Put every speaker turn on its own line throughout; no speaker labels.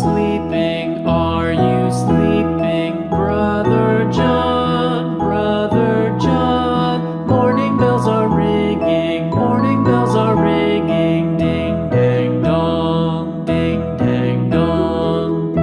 sleeping? Are you sleeping? Brother John, Brother John. Morning bells are ringing, morning bells are ringing. Ding dang dong, ding dang dong.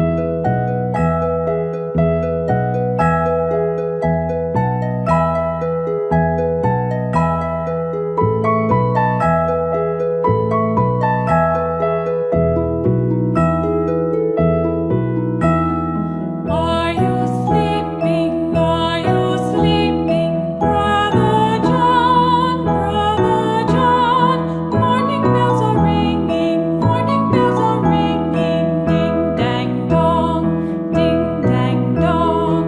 Are you sleeping? Are you sleeping? Brother John, Brother John. Morning bells are ringing, morning bells are ringing. Ding dang dong, ding dang dong.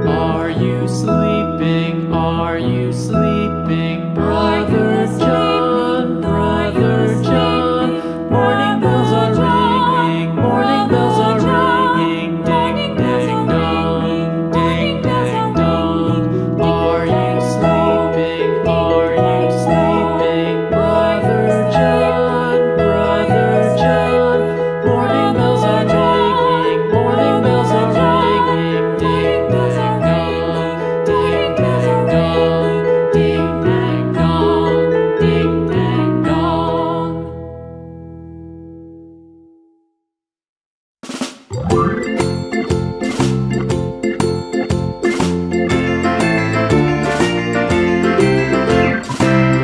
Are you sleeping? Are you sleeping? Brother
sleeping?
John,
Are you
Brother John.
sleeping?
Morning bells are
Brother John,
ringing, morning bells are
Brother John.
ringing.
Morning
Ding
bells
dang
are
dong,
ringing,
ding
morning bells
dang
are
dong.
ringing.
Are you sleeping? Are you sleeping? Brother John, Brother John. Morning bells are ringing, morning bells are ringing. Ding dang dong, ding dang dong, ding dang dong, ding dang dong.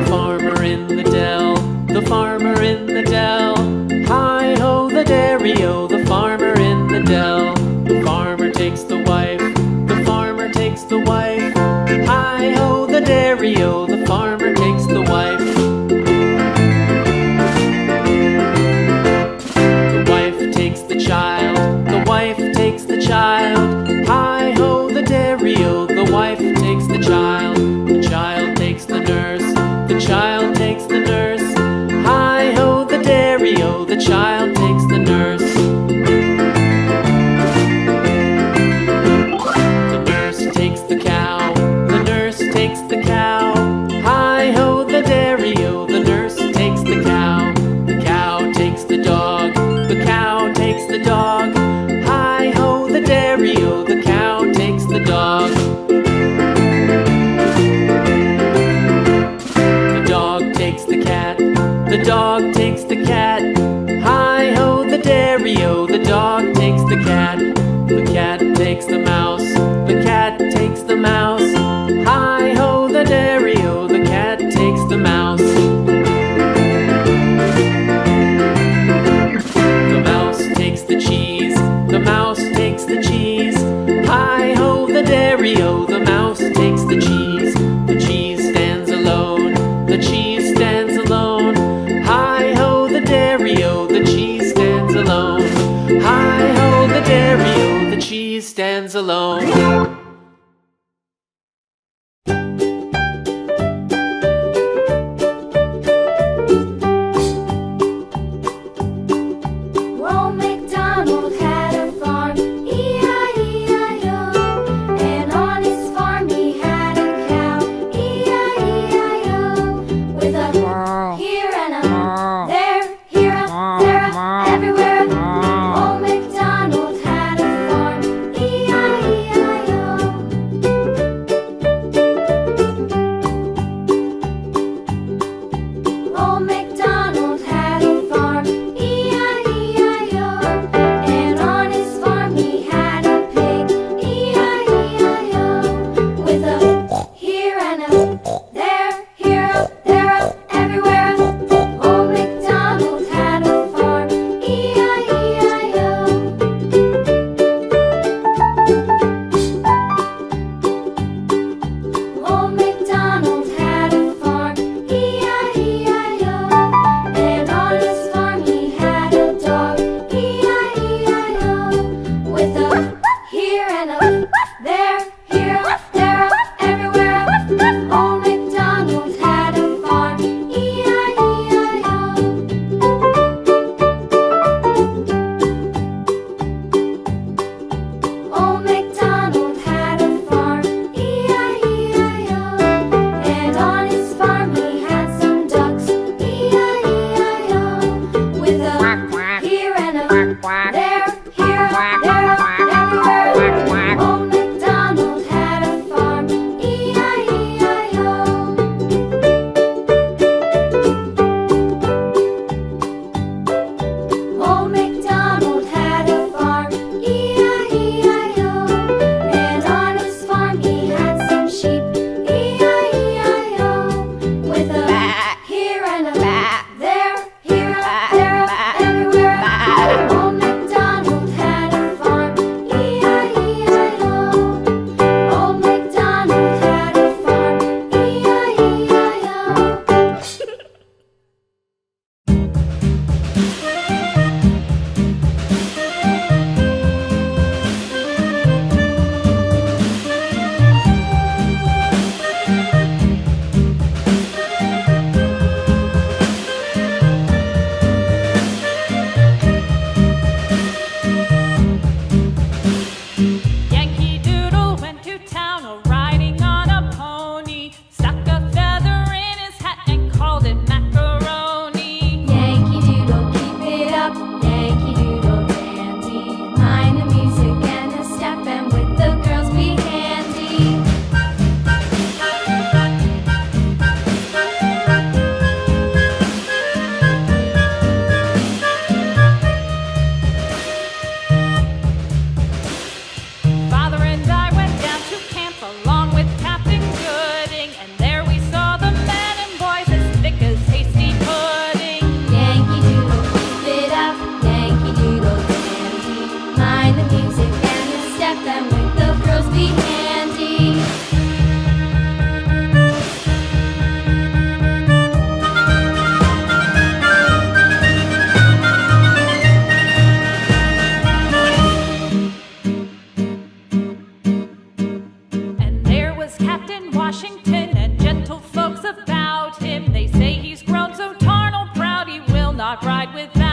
Farmer in the dell, the farmer in the dell. Hi-ho the dairy-o, the farmer in the dell. The farmer takes the wife, the farmer takes the wife. Hi-ho the dairy-o, the farmer takes the wife. The wife takes the child, the wife takes the child. Hi-ho the dairy-o, the wife takes the child. The child takes the nurse, the child takes the nurse. Hi-ho the dairy-o, the child takes the nurse. The nurse takes the cow, the nurse takes the cow. Hi-ho the dairy-o, the nurse takes the cow. The cow takes the dog, the cow takes the dog. Hi-ho the dairy-o, the cow takes the dog. The dog takes the cat, the dog takes the cat. Hi-ho the dairy-o, the dog takes the cat. The cat takes the mouse, the cat takes the mouse. Hi-ho the dairy-o, the cat takes the mouse. The mouse takes the cheese, the mouse takes the cheese. Hi-ho the dairy-o, the mouse takes the cheese. The cheese stands alone, the cheese stands alone. Hi-ho the dairy-o, the cheese stands alone. Hi-ho the dairy-o, the cheese stands alone.
Old MacDonald had a farm, E-I-E-I-O. And on his farm he had a cow, E-I-E-I-O. With a here and a there, here a there, a everywhere. Old MacDonald had a farm, E-I-E-I-O.
cart ride with